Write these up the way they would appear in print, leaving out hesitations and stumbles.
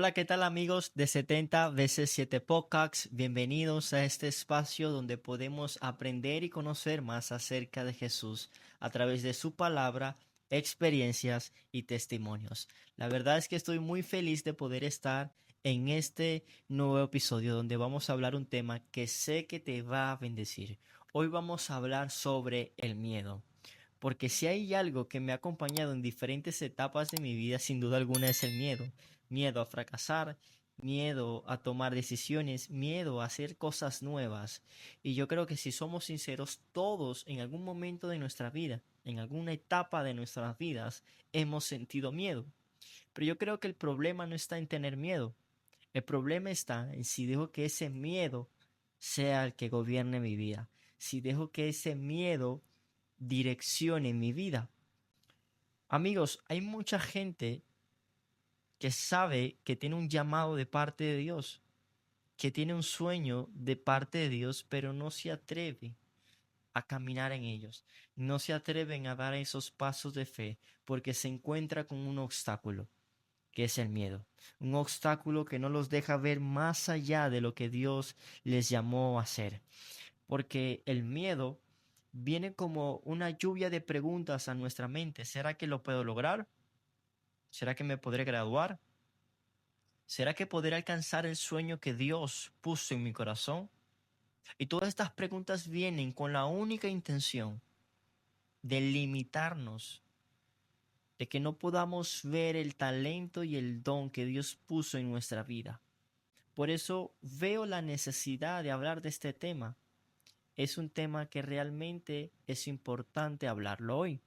Hola, ¿qué tal amigos de 70 veces 7 Podcasts? Bienvenidos a este espacio donde podemos aprender y conocer más acerca de Jesús a través de su palabra, experiencias y testimonios. La verdad es que estoy muy feliz de poder estar en este nuevo episodio donde vamos a hablar un tema que sé que te va a bendecir. Hoy vamos a hablar sobre el miedo. Porque si hay algo que me ha acompañado en diferentes etapas de mi vida, sin duda alguna es el miedo. Miedo a fracasar, miedo a tomar decisiones, miedo a hacer cosas nuevas. Y yo creo que si somos sinceros, todos en algún momento de nuestra vida, en alguna etapa de nuestras vidas, hemos sentido miedo. Pero yo creo que el problema no está en tener miedo. El problema está en si dejo que ese miedo sea el que gobierne mi vida. Si dejo que ese miedo direccione mi vida. Amigos, hay mucha gente que sabe que tiene un llamado de parte de Dios, que tiene un sueño de parte de Dios, pero no se atreve a caminar en ellos. No se atreven a dar esos pasos de fe porque se encuentra con un obstáculo, que es el miedo. Un obstáculo que no los deja ver más allá de lo que Dios les llamó a hacer. Porque el miedo viene como una lluvia de preguntas a nuestra mente. ¿Será que lo puedo lograr? ¿Será que me podré graduar? ¿Será que podré alcanzar el sueño que Dios puso en mi corazón? Y todas estas preguntas vienen con la única intención de limitarnos, de que no podamos ver el talento y el don que Dios puso en nuestra vida. Por eso veo la necesidad de hablar de este tema. Es un tema que realmente es importante hablarlo hoy.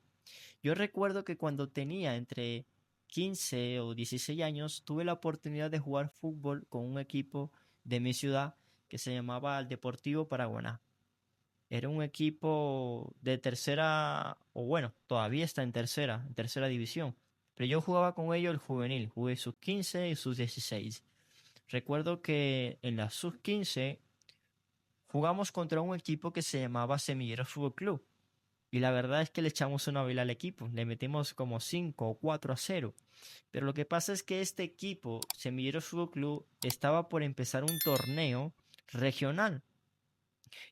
Yo recuerdo que cuando tenía entre 15 o 16 años, tuve la oportunidad de jugar fútbol con un equipo de mi ciudad que se llamaba el Deportivo Paraguaná. Era un equipo de tercera, o bueno, todavía está en tercera división. Pero yo jugaba con ellos el juvenil, jugué sus 15 y sus 16. Recuerdo que en la sub 15 jugamos contra un equipo que se llamaba Semilleros Fútbol Club. Y la verdad es que le echamos una vela al equipo, le metimos como 5 o 4-0. Pero lo que pasa es que este equipo, Semilleros Fútbol Club, estaba por empezar un torneo regional.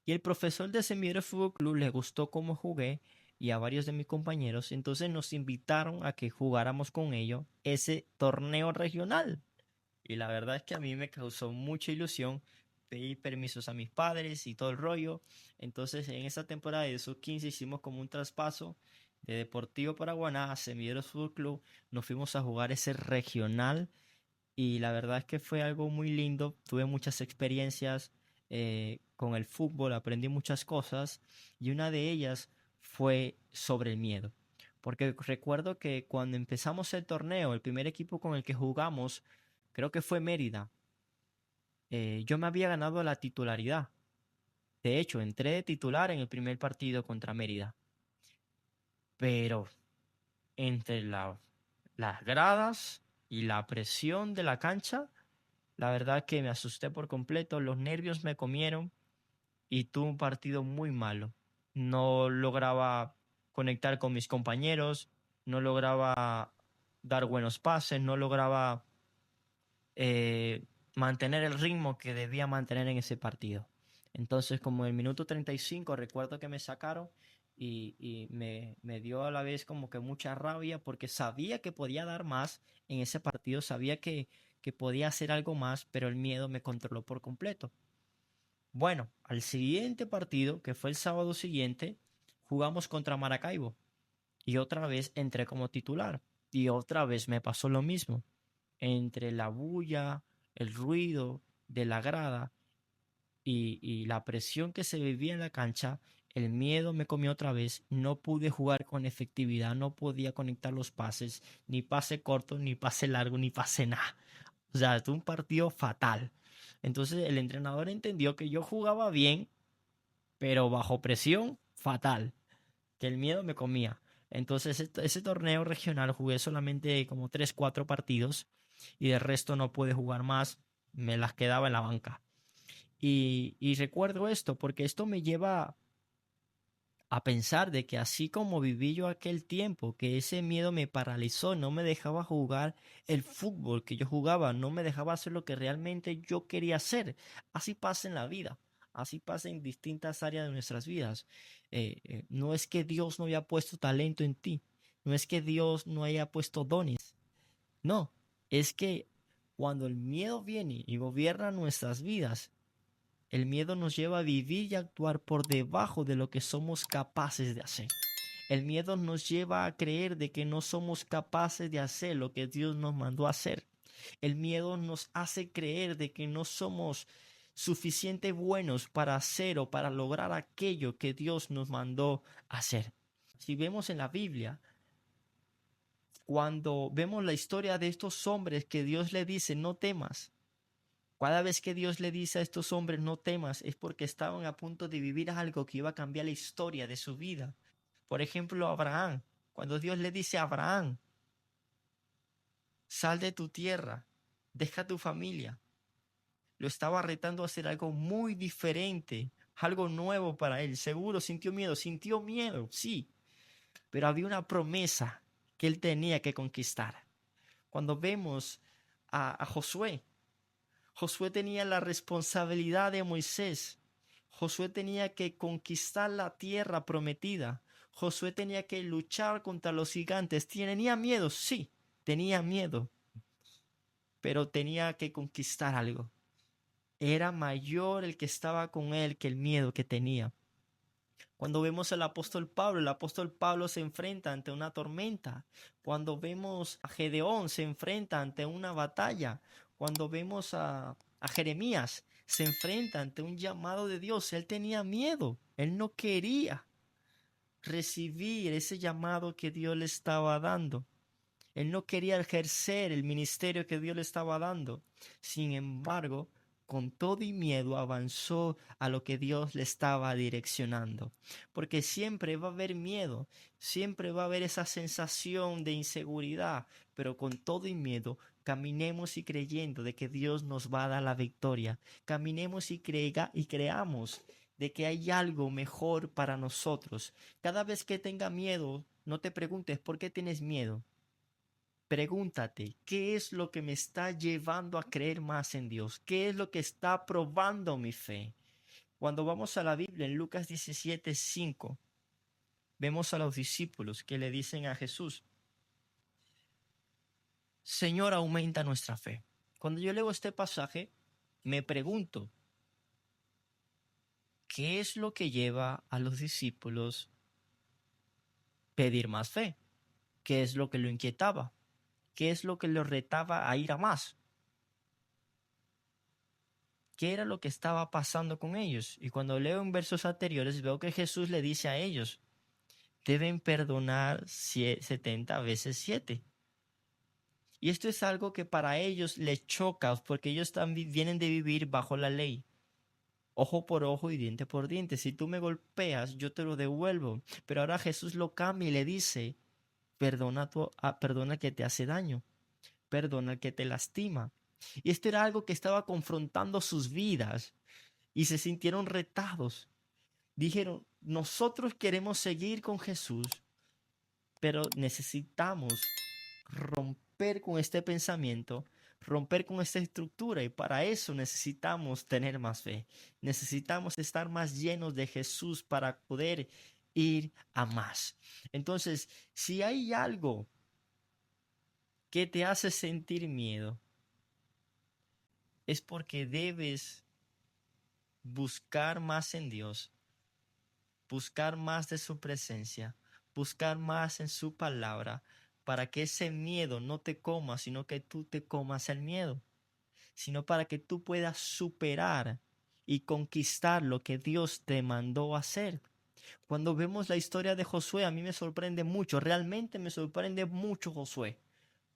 Y el profesor de Semilleros Fútbol Club le gustó cómo jugué y a varios de mis compañeros, entonces nos invitaron a que jugáramos con ellos ese torneo regional. Y la verdad es que a mí me causó mucha ilusión pedir permisos a mis padres y todo el rollo. Entonces, en esa temporada de sub 15 hicimos como un traspaso de Deportivo Paraguaná a Semilleros Fútbol Club. Nos fuimos a jugar ese regional y la verdad es que fue algo muy lindo. Tuve muchas experiencias con el fútbol, aprendí muchas cosas y una de ellas fue sobre el miedo. Porque recuerdo que cuando empezamos el torneo, el primer equipo con el que jugamos, creo que fue Mérida. Yo me había ganado la titularidad. De hecho, entré de titular en el primer partido contra Mérida. Pero entre las gradas y la presión de la cancha, la verdad que me asusté por completo, los nervios me comieron y tuve un partido muy malo. No lograba conectar con mis compañeros, no lograba dar buenos pases, no lograba eh, mantener el ritmo que debía mantener en ese partido. Entonces, como en el minuto 35 recuerdo que me sacaron y me dio a la vez como que mucha rabia porque sabía que podía dar más en ese partido, sabía que podía hacer algo más, pero el miedo me controló por completo. Bueno, al siguiente partido, que fue el sábado siguiente, jugamos contra Maracaibo y otra vez entré como titular y otra vez me pasó lo mismo entre la bulla, el ruido de la grada y la presión que se vivía en la cancha, el miedo me comió otra vez, no pude jugar con efectividad, no podía conectar los pases, ni pase corto, ni pase largo, ni pase nada. O sea, fue un partido fatal. Entonces el entrenador entendió que yo jugaba bien, pero bajo presión, fatal, que el miedo me comía. Entonces ese torneo regional jugué solamente como 3 4 partidos y de resto no pude jugar más, me las quedaba en la banca. Y recuerdo esto porque esto me lleva A pensar de que así como viví yo aquel tiempo, que ese miedo me paralizó, no me dejaba jugar el fútbol que yo jugaba, no me dejaba hacer lo que realmente yo quería hacer. Así pasa en la vida, así pasa en distintas áreas de nuestras vidas. No es que Dios no haya puesto talento en ti, no es que Dios no haya puesto dones, no, es que cuando el miedo viene y gobierna nuestras vidas, el miedo nos lleva a vivir y actuar por debajo de lo que somos capaces de hacer. El miedo nos lleva a creer de que no somos capaces de hacer lo que Dios nos mandó a hacer. El miedo nos hace creer de que no somos suficientemente buenos para hacer o para lograr aquello que Dios nos mandó a hacer. Si vemos en la Biblia, cuando vemos la historia de estos hombres que Dios le dice, no temas, cada vez que Dios le dice a estos hombres no temas es porque estaban a punto de vivir algo que iba a cambiar la historia de su vida. Por ejemplo, Abraham, cuando Dios le dice a Abraham, sal de tu tierra, deja tu familia, lo estaba retando a hacer algo muy diferente, algo nuevo para él. Seguro sintió miedo, sí, pero había una promesa que él tenía que conquistar. Cuando vemos a Josué, Josué tenía la responsabilidad de Moisés. Josué tenía que conquistar la tierra prometida. Josué tenía que luchar contra los gigantes. ¿Tenía miedo? Sí, tenía miedo. Pero tenía que conquistar algo. Era mayor el que estaba con él que el miedo que tenía. Cuando vemos al apóstol Pablo, el apóstol Pablo se enfrenta ante una tormenta. Cuando vemos a Gedeón, se enfrenta ante una batalla. Cuando vemos a Jeremías, se enfrenta ante un llamado de Dios. Él tenía miedo, él no quería recibir ese llamado que Dios le estaba dando. Él no quería ejercer el ministerio que Dios le estaba dando. Sin embargo, con todo y miedo avanzó a lo que Dios le estaba direccionando. Porque siempre va a haber miedo, siempre va a haber esa sensación de inseguridad, pero con todo y miedo caminemos y creyendo de que Dios nos va a dar la victoria. Caminemos y creamos de que hay algo mejor para nosotros. Cada vez que tenga miedo, no te preguntes por qué tienes miedo. Pregúntate, ¿qué es lo que me está llevando a creer más en Dios? ¿Qué es lo que está probando mi fe? Cuando vamos a la Biblia, en Lucas 17:5, vemos a los discípulos que le dicen a Jesús, Señor, aumenta nuestra fe. Cuando yo leo este pasaje, me pregunto, ¿qué es lo que lleva a los discípulos a pedir más fe? ¿Qué es lo que lo inquietaba? ¿Qué es lo que lo retaba a ir a más? ¿Qué era lo que estaba pasando con ellos? Y cuando leo en versos anteriores veo que Jesús le dice a ellos, deben perdonar 70 veces 7. Y esto es algo que para ellos les choca porque ellos también vienen de vivir bajo la ley. Ojo por ojo y diente por diente. Si tú me golpeas, yo te lo devuelvo. Pero ahora Jesús lo cambia y le dice, perdona que te hace daño. Perdona que te lastima. Y esto era algo que estaba confrontando sus vidas y se sintieron retados. Dijeron, nosotros queremos seguir con Jesús, pero necesitamos romper con este pensamiento, romper con esta estructura y para eso necesitamos tener más fe. Necesitamos estar más llenos de Jesús para poder ir a más. Entonces, si hay algo que te hace sentir miedo, es porque debes buscar más en Dios, buscar más de su presencia, buscar más en su palabra, para que ese miedo no te coma, sino que tú te comas el miedo, sino para que tú puedas superar y conquistar lo que Dios te mandó hacer. Cuando vemos la historia de Josué, a mí me sorprende mucho, realmente me sorprende mucho Josué.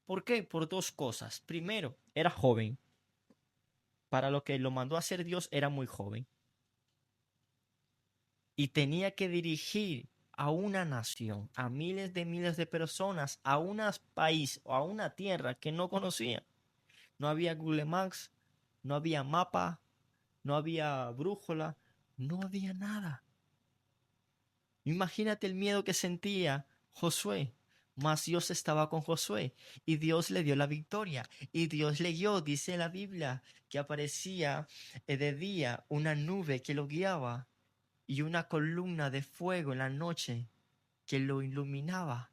¿Por qué? Por dos cosas. Primero, era joven. Para lo que lo mandó a hacer Dios era muy joven. Y tenía que dirigir a una nación, a miles de personas, a un país o a una tierra que no conocía. No había Google Maps, no había mapa, no había brújula, no había nada. Imagínate el miedo que sentía Josué. Mas Dios estaba con Josué y Dios le dio la victoria. Y Dios le guió, dice la Biblia, que aparecía de día una nube que lo guiaba y una columna de fuego en la noche que lo iluminaba.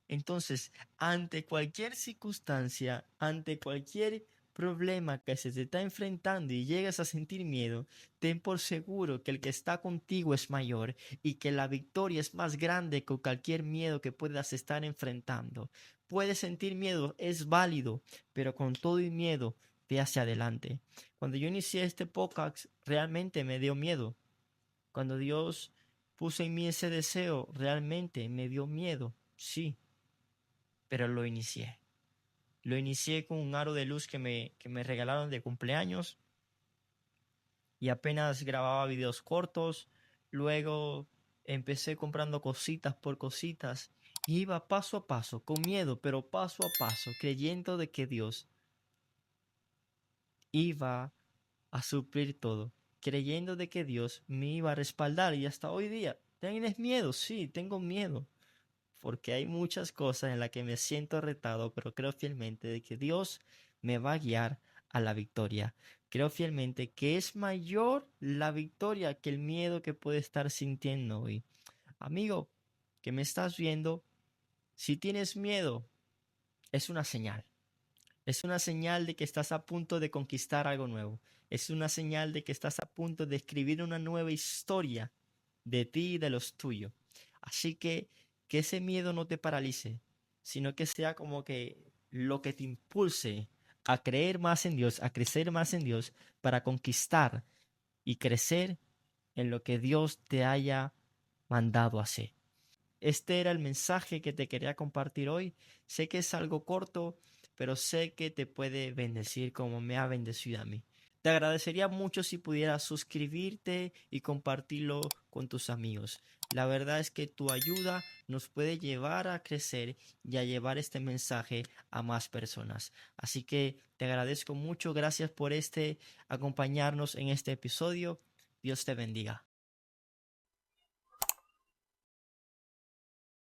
Entonces, ante cualquier circunstancia, ante cualquier problema que se te está enfrentando y llegas a sentir miedo, ten por seguro que el que está contigo es mayor y que la victoria es más grande que cualquier miedo que puedas estar enfrentando. Puedes sentir miedo, es válido, pero con todo y miedo, ve hacia adelante. Cuando yo inicié este podcast, realmente me dio miedo. Cuando Dios puso en mí ese deseo, realmente me dio miedo, sí, pero lo inicié. Lo inicié con un aro de luz que me regalaron de cumpleaños y apenas grababa videos cortos. Luego empecé comprando cositas por cositas y iba paso a paso, con miedo, pero paso a paso, creyendo de que Dios iba a suplir todo, creyendo de que Dios me iba a respaldar y hasta hoy día. ¿Tienes miedo? Sí, tengo miedo, porque hay muchas cosas en las que me siento retado, pero creo fielmente de que Dios me va a guiar a la victoria. Creo fielmente que es mayor la victoria que el miedo que puede estar sintiendo hoy. Amigo, que me estás viendo, si tienes miedo, es una señal. Es una señal de que estás a punto de conquistar algo nuevo. Es una señal de que estás a punto de escribir una nueva historia de ti y de los tuyos. Así que ese miedo no te paralice, sino que sea como que lo que te impulse a creer más en Dios, a crecer más en Dios, para conquistar y crecer en lo que Dios te haya mandado hacer. Este era el mensaje que te quería compartir hoy. Sé que es algo corto, pero sé que te puede bendecir como me ha bendecido a mí. Te agradecería mucho si pudieras suscribirte y compartirlo con tus amigos. La verdad es que tu ayuda nos puede llevar a crecer y a llevar este mensaje a más personas. Así que te agradezco mucho. Gracias por acompañarnos en este episodio. Dios te bendiga.